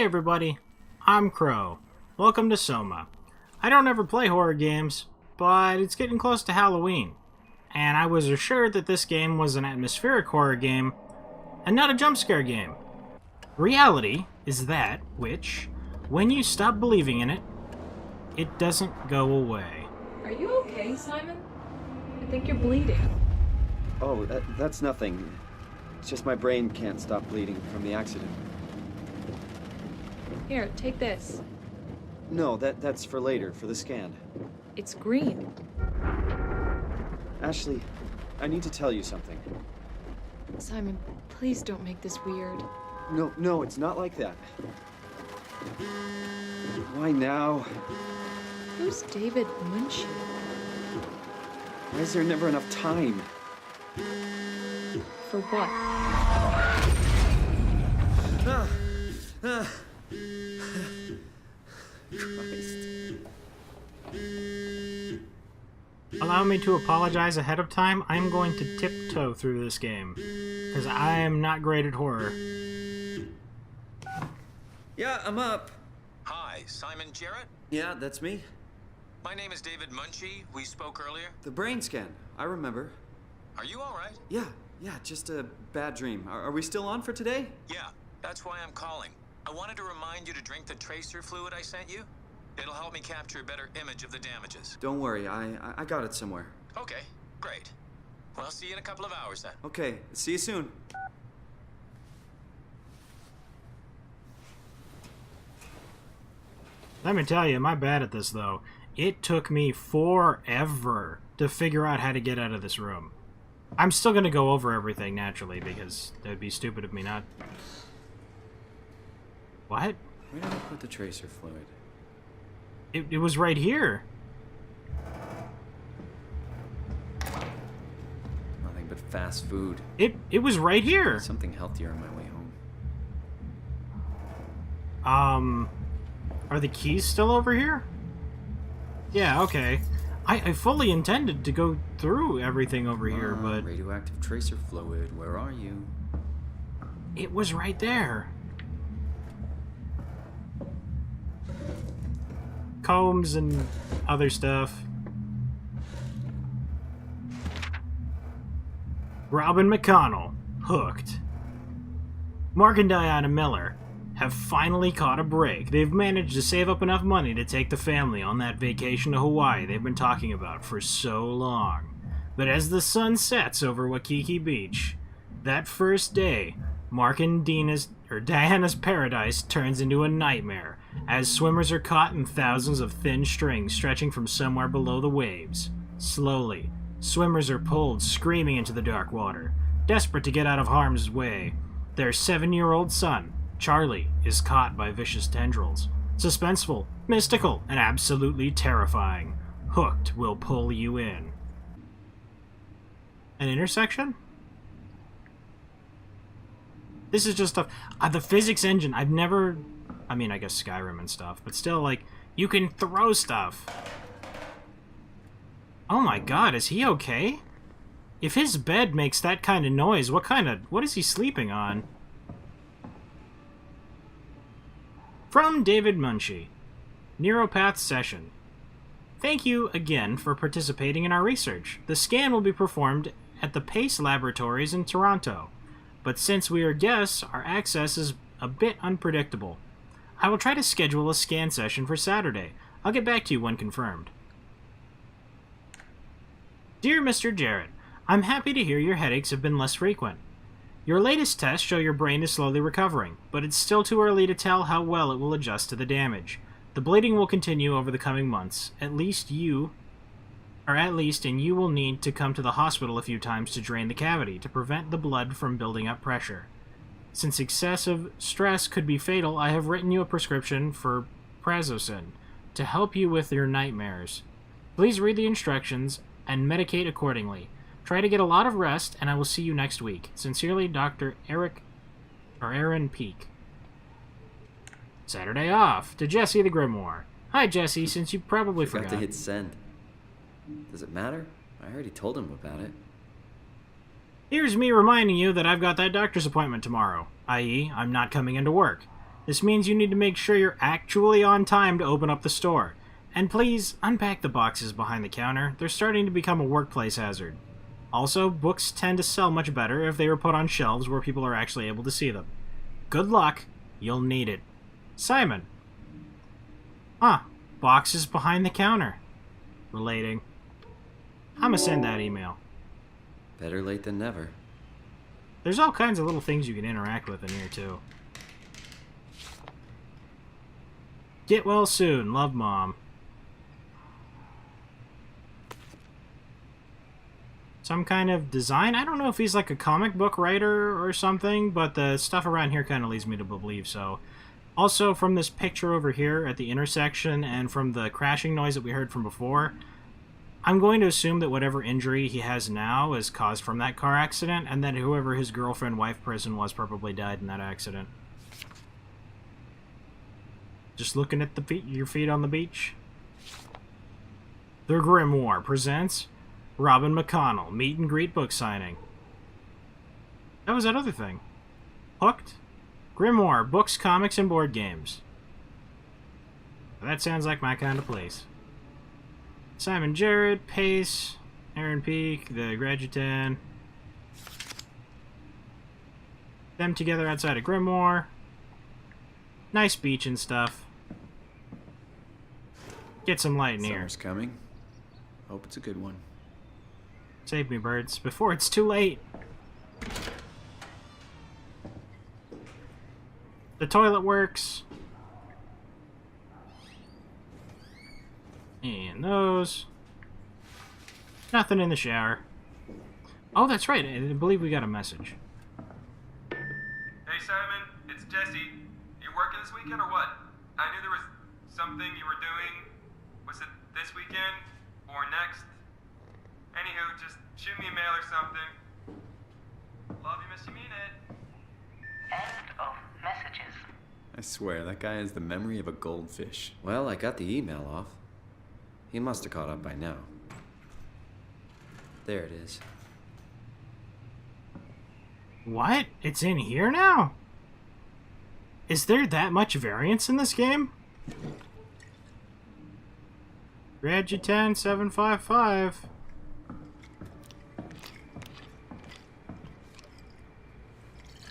everybody, I'm Crow. Welcome to SOMA. I don't ever play horror games, but it's getting close to Halloween, and I was assured that this game was an atmospheric horror game and not a jump scare game. Reality is that which, when you stop believing in it, it doesn't go away. Are you okay, Simon? I think you're bleeding. Oh, that's nothing. It's just my brain can't stop bleeding from the accident. Here, take this. No, that's for later, for the scan. It's green. Ashley, I need to tell you something. Simon, please don't make this weird. No, it's not like that. Why now? Who's David Munchie? Why is there never enough time? For what? Christ. Allow me to apologize ahead of time. I'm going to tiptoe through this game, because I am not great at horror. Yeah, I'm up. Hi, Simon Jarett? Yeah, that's me. My name is David Munchie. We spoke earlier. The brain scan. I remember. Are you all right? Yeah, just a bad dream. Are we still on for today? Yeah, that's why I'm calling. I wanted to remind you to drink the tracer fluid I sent you. It'll help me capture a better image of the damages. Don't worry, I got it somewhere. Okay, great. Well, I'll see you in a couple of hours then. Okay, see you soon. Let me tell you, I'm bad at this, though. It took me forever to figure out how to get out of this room. I'm still going to go over everything, naturally, because it would be stupid of me not... What? Where did I put the tracer fluid? It was right here. Nothing but fast food. It was right here. Something healthier on my way home. Are the keys still over here? Yeah, okay. I fully intended to go through everything over here, but... Radioactive tracer fluid, where are you? It was right there. Combs and other stuff. Robin McConnell, hooked. Mark and Diana Miller have finally caught a break. They've managed to save up enough money to take the family on that vacation to Hawaii they've been talking about for so long. But as the sun sets over Waikiki Beach, that first day, Mark and Diana's paradise turns into a nightmare as swimmers are caught in thousands of thin strings stretching from somewhere below the waves. Slowly, swimmers are pulled screaming into the dark water, desperate to get out of harm's way. Their 7-year-old son, Charlie, is caught by vicious tendrils. Suspenseful, mystical, and absolutely terrifying. Hooked will pull you in. An intersection? This is just stuff. The physics engine, I've never... I mean, I guess Skyrim and stuff, but still, like, you can throw stuff. Oh my god, is he okay? If his bed makes that kind of noise, what is he sleeping on? From David Munchie. Neuropath Session. Thank you again for participating in our research. The scan will be performed at the Pace Laboratories in Toronto, but since we are guests, our access is a bit unpredictable. I will try to schedule a scan session for Saturday. I'll get back to you when confirmed. Dear Mr. Jarett, I'm happy to hear your headaches have been less frequent. Your latest tests show your brain is slowly recovering, but it's still too early to tell how well it will adjust to the damage. The bleeding will continue over the coming months, and you will need to come to the hospital a few times to drain the cavity to prevent the blood from building up pressure. Since excessive stress could be fatal, I have written you a prescription for prazosin to help you with your nightmares. Please read the instructions and medicate accordingly. Try to get a lot of rest, and I will see you next week. Sincerely, Dr. Aaron Peake. Saturday off to Jesse the Grimoire. Hi, Jesse, since you probably forgot. To hit send. Does it matter? I already told him about it. Here's me reminding you that I've got that doctor's appointment tomorrow, i.e., I'm not coming into work. This means you need to make sure you're actually on time to open up the store. And please, unpack the boxes behind the counter. They're starting to become a workplace hazard. Also, books tend to sell much better if they were put on shelves where people are actually able to see them. Good luck. You'll need it. Simon. Boxes behind the counter. Relating. I'ma send that email. Better late than never. There's all kinds of little things you can interact with in here, too. Get well soon. Love, Mom. Some kind of design? I don't know if he's like a comic book writer or something, but the stuff around here kind of leads me to believe so. Also, from this picture over here at the intersection and from the crashing noise that we heard from before, I'm going to assume that whatever injury he has now is caused from that car accident, and that whoever his girlfriend, wife, person was probably died in that accident. Just looking at your feet on the beach. The Grimoire presents Robin McConnell, meet and greet book signing. That was that other thing. Hooked? Grimoire, books, comics, and board games. That sounds like my kind of place. Simon Jarett, Pace, Aaron Peak, the Gradutan. Them together outside of Grimoire. Nice beach and stuff. Get some light in here. Summer's coming. Hope it's a good one. Save me, birds, before it's too late. The toilet works. And those. Nothing in the shower. Oh, that's right. I believe we got a message. Hey, Simon, it's Jesse. You working this weekend or what? I knew there was something you were doing. Was it this weekend or next? Anywho, just shoot me a mail or something. Love you, miss you, mean it. End of messages. I swear, that guy has the memory of a goldfish. Well, I got the email off. He must have caught up by now. There it is. What? It's in here now? Is there that much variance in this game? Gradutan 755.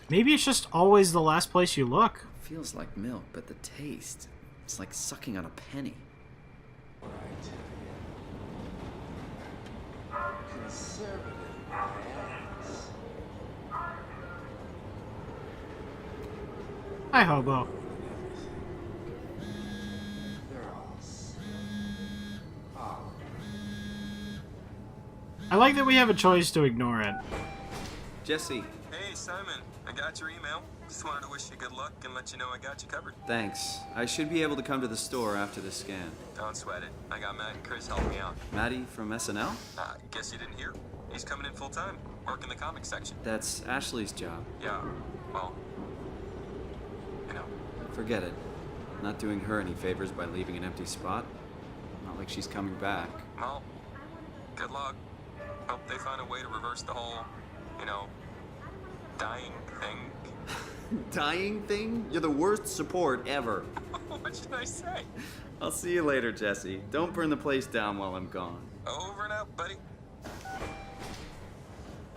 Maybe it's just always the last place you look. Feels like milk, but the taste, it's like sucking on a penny. Hi, hobo. I like that we have a choice to ignore it. Jesse, Hey, Simon, I got your email. Just wanted to wish you good luck and let you know I got you covered. thanks. I should be able to come to the store after the scan. Don't sweat it. I got Matt and Chris helping me out. Maddie from SNL? Guess you didn't hear? He's coming in full time, working the comics section. That's Ashley's job. Yeah, well, you know. Forget it. Not doing her any favors by leaving an empty spot. Not like she's coming back. Well, good luck. Hope they find a way to reverse the whole, you know, dying thing. Dying thing? You're the worst support ever. What should I say? I'll see you later, Jesse. Don't burn the place down while I'm gone. Over and out, buddy.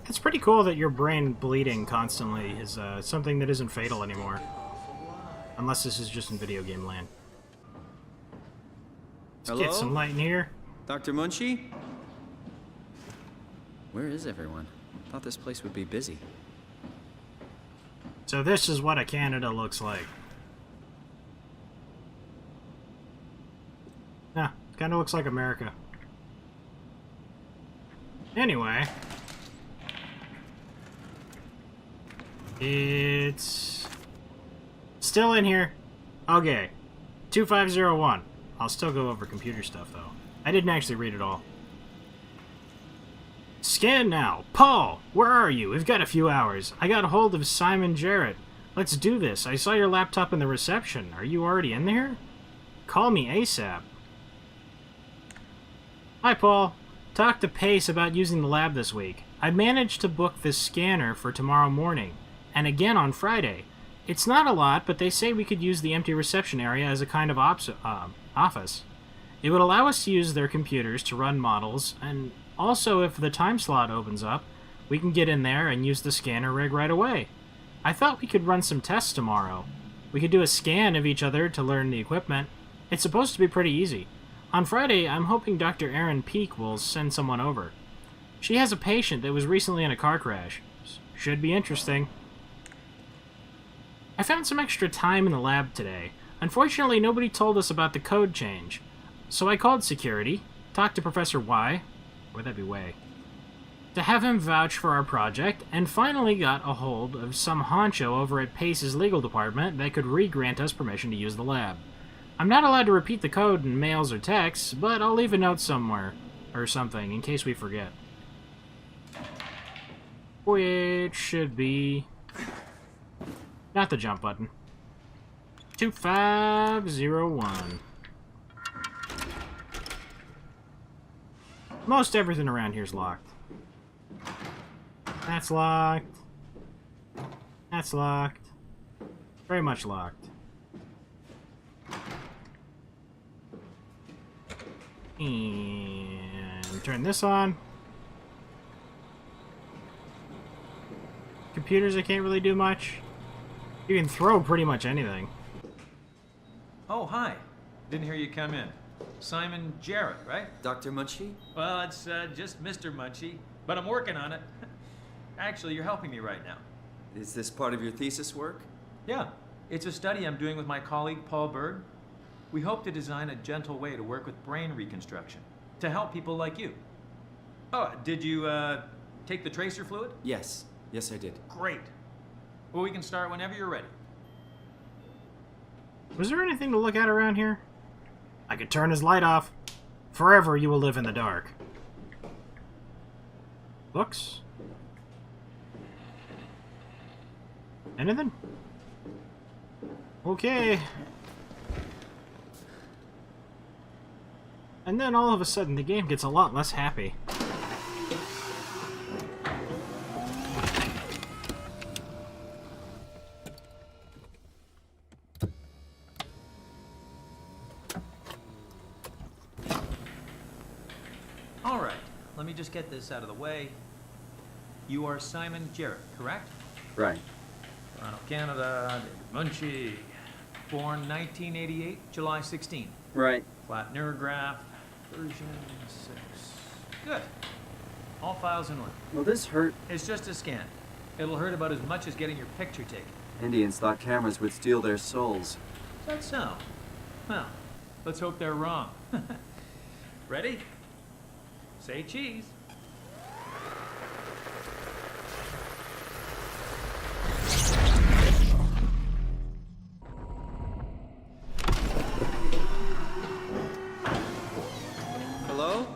It's pretty cool that your brain bleeding constantly is something that isn't fatal anymore. Unless this is just in video game land. Let's get some light in here. Dr. Munchie? Where is everyone? Thought this place would be busy. So this is what a Canada looks like. Yeah, kind of looks like America. Anyway. It's still in here. Okay. 2501. I'll still go over computer stuff, though. I didn't actually read it all. Scan now. Paul, where are you? We've got a few hours. I got a hold of Simon Jarett. Let's do this. I saw your laptop in the reception. Are you already in there? Call me ASAP. Hi, Paul. Talk to Pace about using the lab this week. I managed to book this scanner for tomorrow morning, and again on Friday. It's not a lot, but they say we could use the empty reception area as a kind of office. It would allow us to use their computers to run models, and also if the time slot opens up, we can get in there and use the scanner rig right away. I thought we could run some tests tomorrow. We could do a scan of each other to learn the equipment. It's supposed to be pretty easy. On Friday, I'm hoping Dr. Erin Peake will send someone over. She has a patient that was recently in a car crash. Should be interesting. I found some extra time in the lab today. Unfortunately, nobody told us about the code change. So I called security, talked to Professor Y, would that be Way, to have him vouch for our project, and finally got a hold of some honcho over at Pace's legal department that could re-grant us permission to use the lab. I'm not allowed to repeat the code in mails or texts, but I'll leave a note somewhere, or something, in case we forget. Which should be... not the jump button. 2501. Most everything around here's locked. That's locked. That's locked. Very much locked. And turn this on. Computers, I can't really do much. You can throw pretty much anything. Oh, hi. Didn't hear you come in. Simon Jarett, right? Dr. Munchie? Well, it's just Mr. Munchie, but I'm working on it. Actually, you're helping me right now. Is this part of your thesis work? Yeah, it's a study I'm doing with my colleague Paul Bird. We hope to design a gentle way to work with brain reconstruction to help people like you. Oh, did you take the tracer fluid? Yes. Yes, I did. Great. Well, we can start whenever you're ready. Was there anything to look at around here? I could turn his light off. Forever you will live in the dark. Books? Anything? Okay. And then all of a sudden the game gets a lot less happy. All right, let me just get this out of the way. You are Simon Jarett, correct? Right. Toronto, Canada, David Munchie. Born 1988, July 16. Right. Flat neurograph, version 6. Good. All files in order. Will this hurt? It's just a scan. It'll hurt about as much as getting your picture taken. Indians thought cameras would steal their souls. Is that so? Well, let's hope they're wrong. Ready? Say cheese. Hello?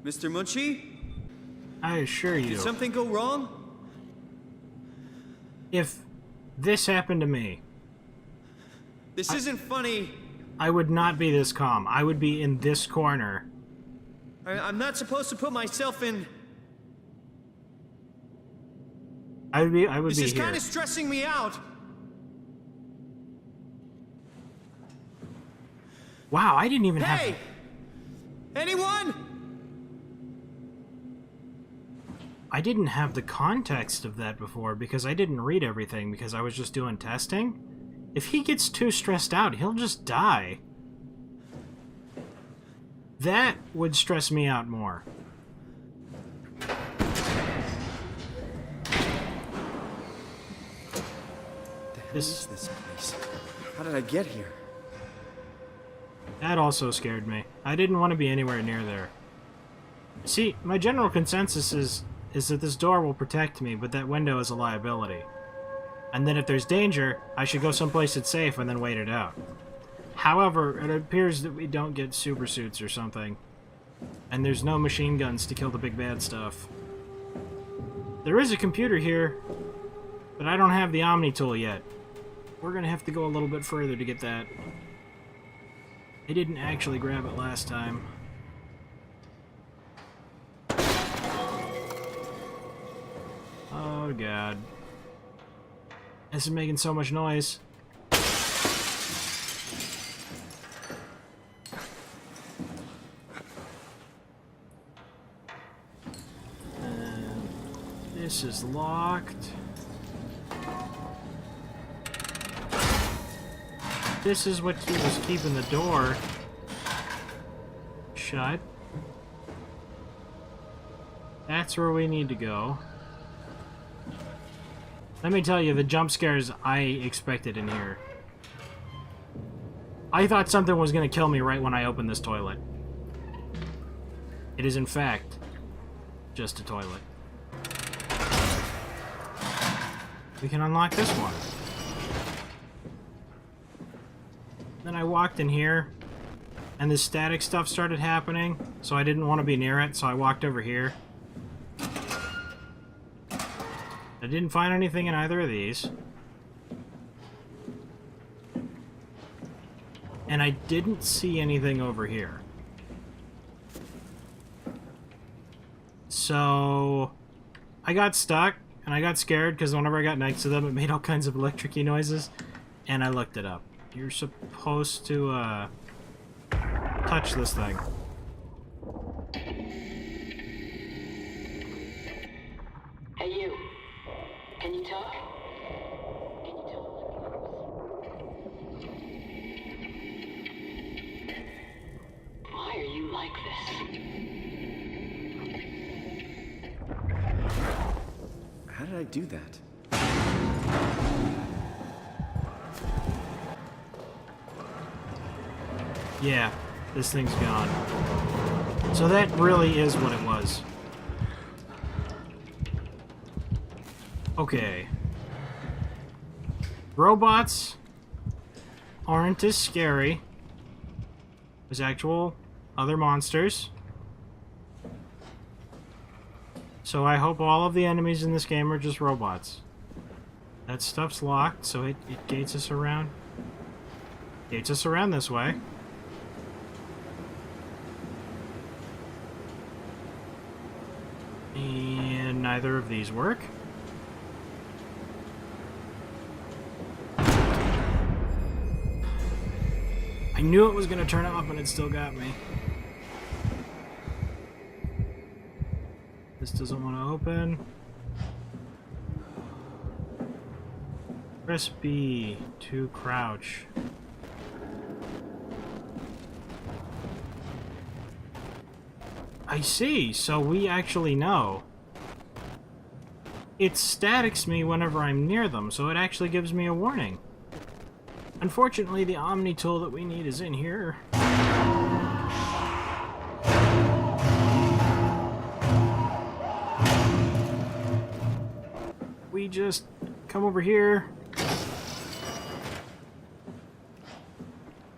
Mr. Munchie? I assure you, Did something go wrong? if this happened to me, This isn't funny. I would not be this calm. I would be in this corner. I'm not supposed to put myself in... I would be This is here. kind of stressing me out. Wow, I didn't even Hey! have... Anyone? I didn't have the context of that before because I didn't read everything because I was just doing testing. If he gets too stressed out, he'll just die. That would stress me out more. The hell is this place? How did I get here? That also scared me. I didn't want to be anywhere near there. See, my general consensus is that this door will protect me, but that window is a liability. And then if there's danger, I should go someplace that's safe and then wait it out. However, it appears that we don't get super suits or something. And there's no machine guns to kill the big bad stuff. There is a computer here, but I don't have the Omni tool yet. We're gonna have to go a little bit further to get that. I didn't actually grab it last time. Oh god. This is making so much noise. This is locked. This is what was keeping the door shut. That's where we need to go. Let me tell you, the jump scares I expected in here. I thought something was going to kill me right when I opened this toilet. It is, in fact, just a toilet. We can unlock this one. Then I walked in here, and the static stuff started happening, so I didn't want to be near it, so I walked over here. I didn't find anything in either of these. And I didn't see anything over here. So I got stuck, and I got scared because whenever I got next to them, it made all kinds of electric-y noises, and I looked it up. You're supposed to touch this thing. Hey, you. Can you talk? Can you talk? Why are you like this? How did I do that? Yeah, this thing's gone. So that really is what it was. Okay. Robots aren't as scary as actual other monsters. So I hope all of the enemies in this game are just robots. That stuff's locked, so it gates us around. Gates us around this way. And neither of these work. I knew it was going to turn off, but it still got me. This doesn't want to open. Press B to crouch. I see, so we actually know. It statics me whenever I'm near them, so it actually gives me a warning. Unfortunately, the Omni tool that we need is in here. We just come over here.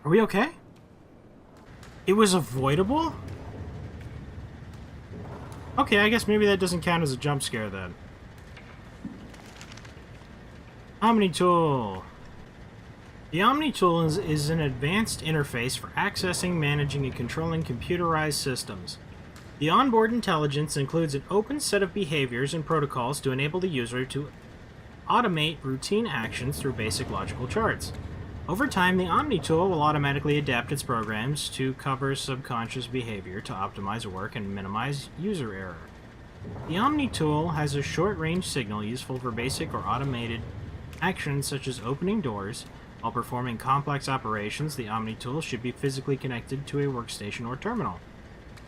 Are we okay? It was avoidable? Okay, I guess maybe that doesn't count as a jump scare then. Omni tool. The Omni tool is an advanced interface for accessing, managing, and controlling computerized systems. The onboard intelligence includes an open set of behaviors and protocols to enable the user to automate routine actions through basic logical charts. Over time, the Omni tool will automatically adapt its programs to cover subconscious behavior to optimize work and minimize user error. The Omni tool has a short-range signal useful for basic or automated actions such as opening doors. While performing complex operations, the Omni tool should be physically connected to a workstation or terminal.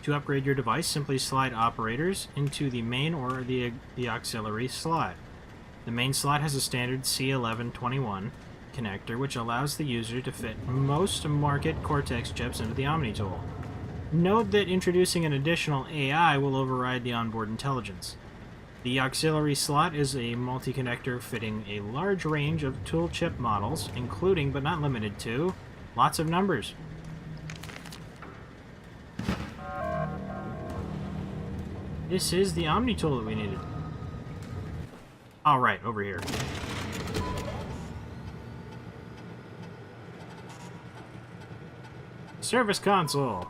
To upgrade your device, simply slide operators into the main or the auxiliary slot. The main slot has a standard C1121 connector, which allows the user to fit most market Cortex chips into the Omni tool. Note that introducing an additional AI will override the onboard intelligence. The auxiliary slot is a multi-connector fitting a large range of tool chip models, including but not limited to lots of numbers. This is the Omni tool that we needed. Alright, over here. Service console.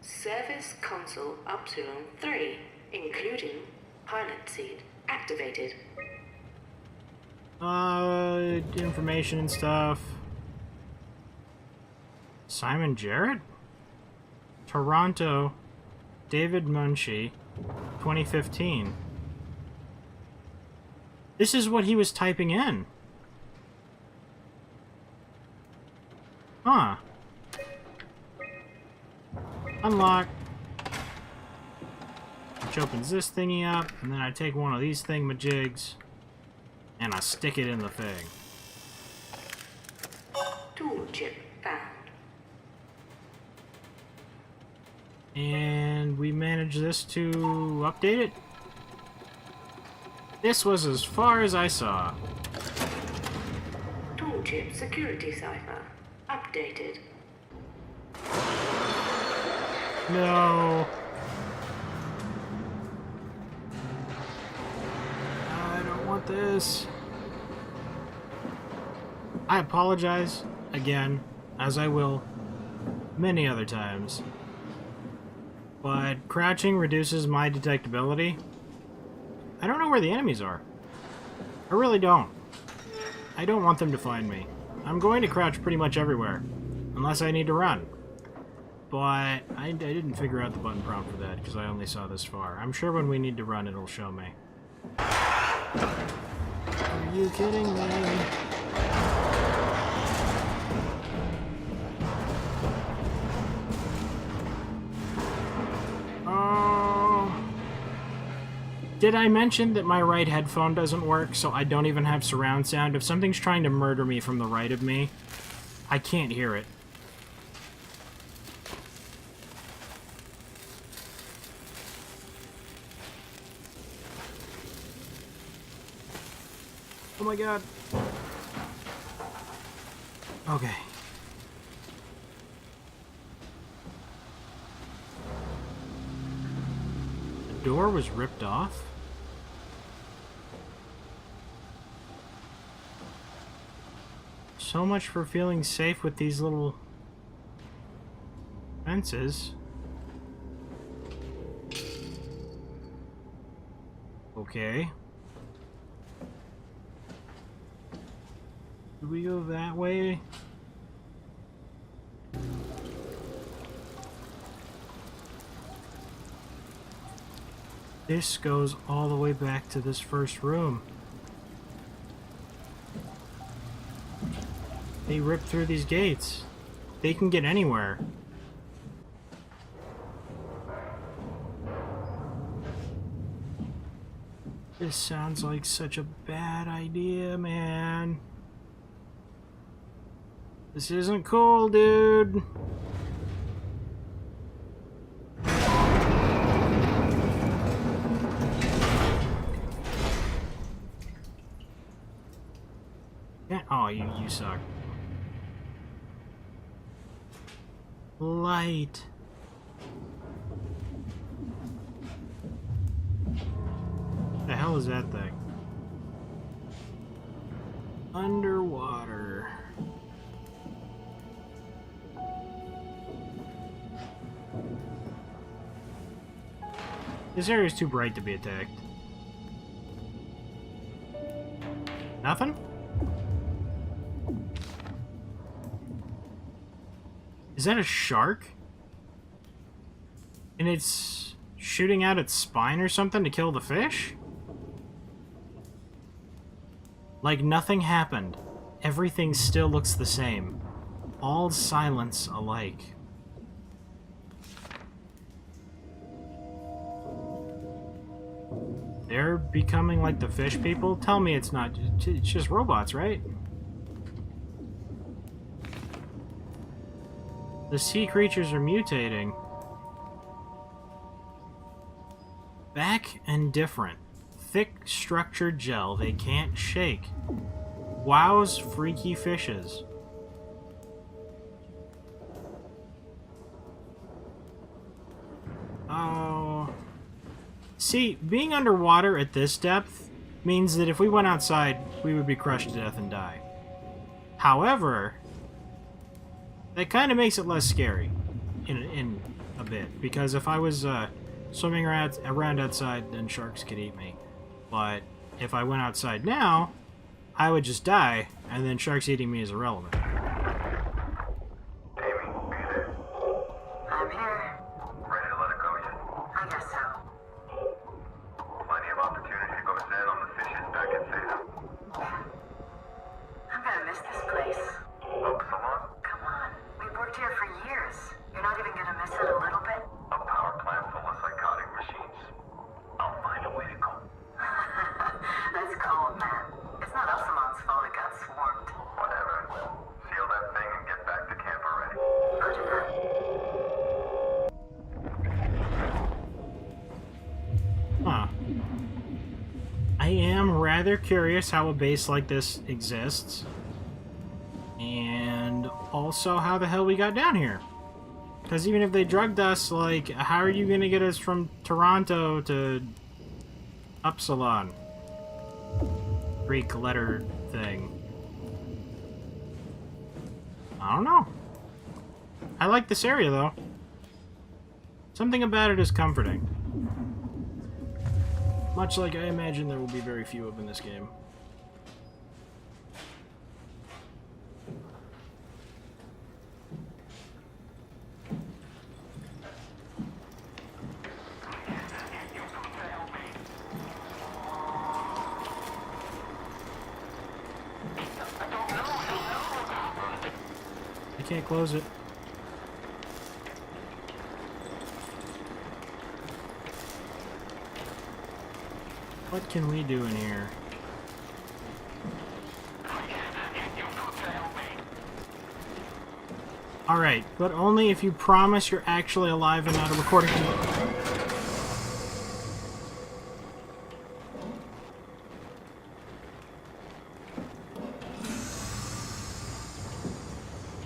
Service console upsilon 3, including pilot seat activated. Information and stuff. Simon Jarett? Toronto. David Munchie. 2015. This is what he was typing in. Huh. Unlock. Which opens this thingy up, and then I take one of these thingamajigs, and I stick it in the thing. Tool chip found. And we managed this to update it. This was as far as I saw. Tool chip security cipher updated. No. I don't want this. I apologize again, as I will many other times. But crouching reduces my detectability. I don't know where the enemies are. I really don't. I don't want them to find me. I'm going to crouch pretty much everywhere, unless I need to run. But I didn't figure out the button prompt for that, because I only saw this far. I'm sure when we need to run, it'll show me. Are you kidding me? Did I mention that my right headphone doesn't work, so I don't even have surround sound? If something's trying to murder me from the right of me, I can't hear it. Oh my god. Okay. The door was ripped off? So much for feeling safe with these little fences. Okay. Do we go that way? This goes all the way back to this first room. They ripped through these gates. They can get anywhere. This sounds like such a bad idea, man. This isn't cool, dude. Yeah. Oh, you suck. Light. The hell is that thing? Underwater. This area is too bright to be attacked. Nothing? Is that a shark? And it's shooting out its spine or something to kill the fish? Like nothing happened. Everything still looks the same. All silence alike. They're becoming like the fish people? Tell me it's not. It's just robots, right? The sea creatures are mutating. Back and different. Thick structured gel they can't shake. Wow's freaky fishes. Oh. See, being underwater at this depth means that if we went outside, we would be crushed to death and die. However, that kind of makes it less scary in a bit, because if I was swimming around outside, then sharks could eat me. But if I went outside now, I would just die, and then sharks eating me is irrelevant. Amy, are you there? I'm here. Ready to let it go yet? I guess so. Plenty of opportunity to go zen on the fishes back in Salem. I'm gonna miss this place. Upsilon? Come on. We've worked here for years. You're not even gonna miss it a little bit? A power plant full of psychotic machines. I'll find a way to go. That's cold, man. It's not Upsilon's fault it got swarmed. Whatever. Seal that thing and get back to camp already. Roger that. Huh. I am rather curious how a base like this exists. And also how the hell we got down here. Because even if they drugged us, like, how are you going to get us from Toronto to Upsilon? Greek letter thing. I don't know. I like this area, though. Something about it is comforting. Much like I imagine there will be very few of in this game. I can't close it. What can we do in here? Alright, but only if you promise you're actually alive and not a recording.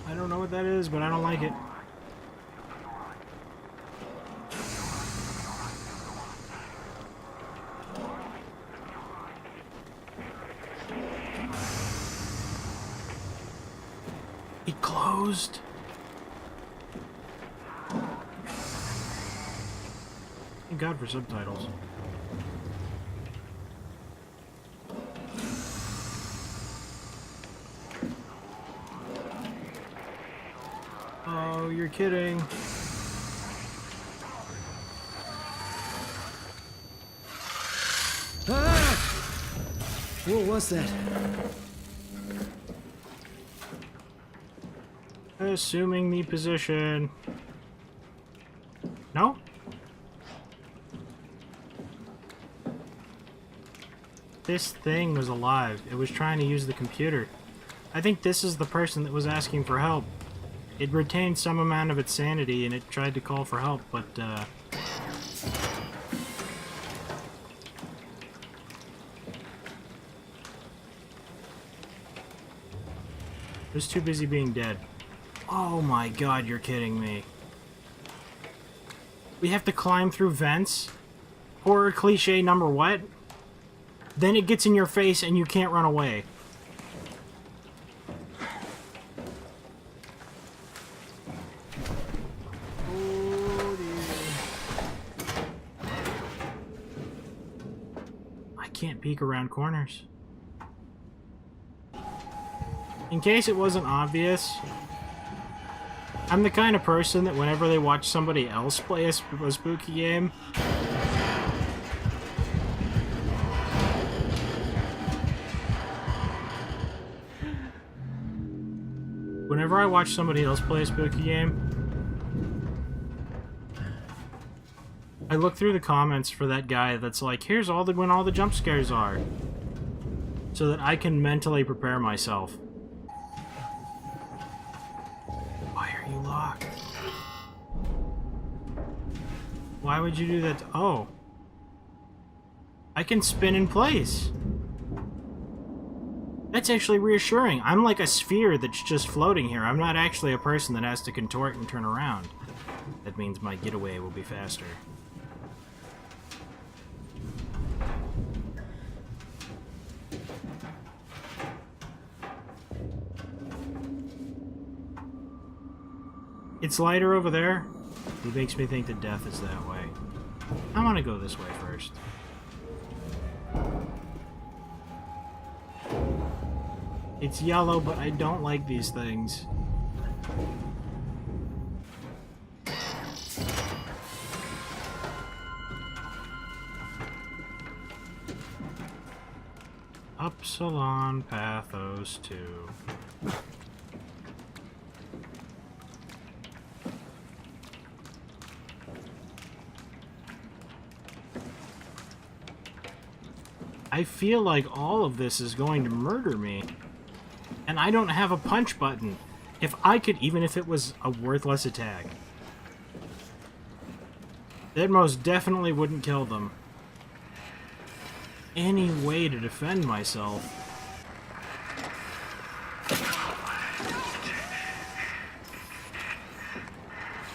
I don't know what that is, but I don't like it. It closed. Thank God for subtitles. Oh, you're kidding. Ah! What was that? Assuming the position. No? This thing was alive. It was trying to use the computer. I think this is the person that was asking for help. It retained some amount of its sanity and it tried to call for help, but it was too busy being dead. Oh my God, you're kidding me. We have to climb through vents? Horror cliche number what? Then it gets in your face and you can't run away. Oh dear. I can't peek around corners. In case it wasn't obvious, I'm the kind of person that whenever they watch somebody else play a spooky game, whenever I watch somebody else play a spooky game, I look through the comments for that guy that's like, here's all when all the jump scares are, so that I can mentally prepare myself. Locked. Why would you do that? Oh. I can spin in place. That's actually reassuring. I'm like a sphere that's just floating here. I'm not actually a person that has to contort and turn around. That means my getaway will be faster. It's lighter over there. It makes me think that death is that way. I want to go this way first. It's yellow, but I don't like these things. Upsilon Pathos 2. I feel like all of this is going to murder me. And I don't have a punch button. If I could, even if it was a worthless attack. That most definitely wouldn't kill them. Any way to defend myself.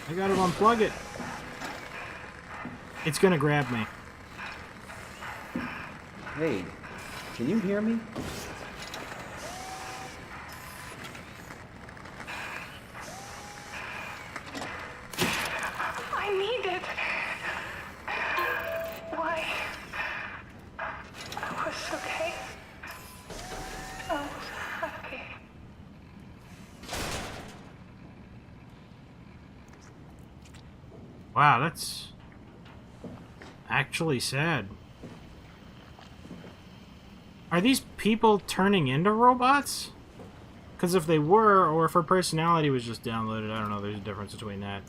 I gotta unplug it. It's gonna grab me. Hey, can you hear me? I need it. Why? I was okay. I was happy. Wow, that's actually sad. Are these people turning into robots? Because if they were, or if her personality was just downloaded, I don't know, there's a difference between that.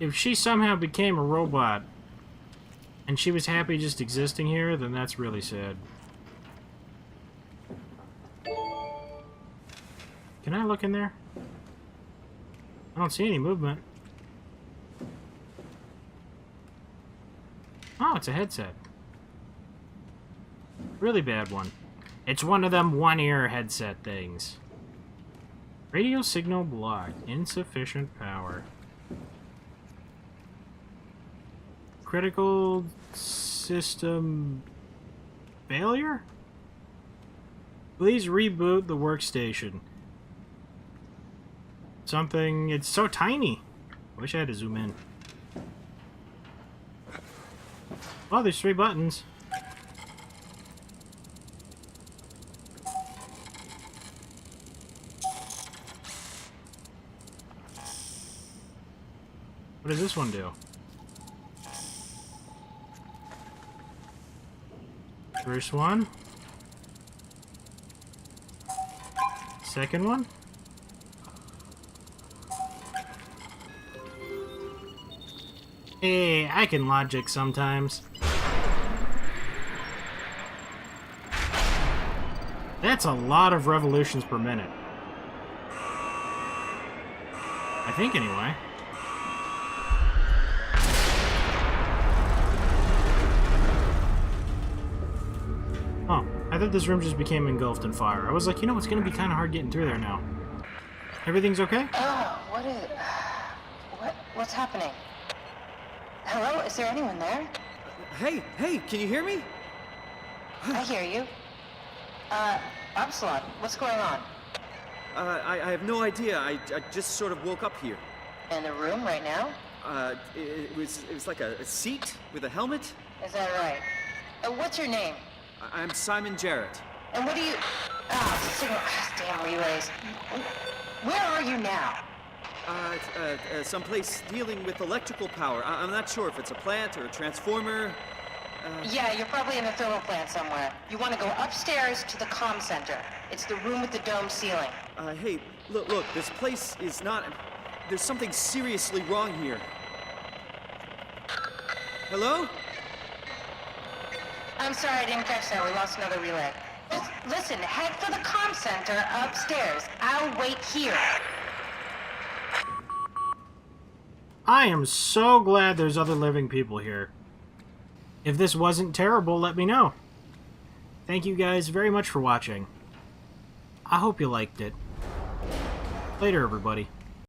If she somehow became a robot, and she was happy just existing here, then that's really sad. Can I look in there? I don't see any movement. Oh, it's a headset. Really bad one. It's one of them one-ear headset things. Radio signal blocked. Insufficient power. Critical system failure? Please reboot the workstation. Something... It's so tiny. I wish I had to zoom in. Oh, there's 3 buttons. What does this one do? First one. Second one. Hey, I can logic sometimes. That's a lot of revolutions per minute. I think, anyway. Oh, I thought this room just became engulfed in fire. I was like, you know, it's gonna be kind of hard getting through there now. Everything's okay? Oh, what's happening? Hello? Is there anyone there? Hey, can you hear me? I hear you. Upsilon, what's going on? I have no idea. I just sort of woke up here. In the room right now? It was like a seat with a helmet. Is that right? What's your name? I'm Simon Jarett. And what do you... signal... damn relays. Where are you now? Someplace dealing with electrical power. I'm not sure if it's a plant or a transformer. Yeah, you're probably in a thermal plant somewhere. You want to go upstairs to the comm center. It's the room with the dome ceiling. Hey, look, this place is not... There's something seriously wrong here. Hello? I'm sorry, I didn't catch that. We lost another relay. Just listen, head for the comm center upstairs. I'll wait here. I am so glad there's other living people here. If this wasn't terrible, let me know. Thank you guys very much for watching. I hope you liked it. Later, everybody.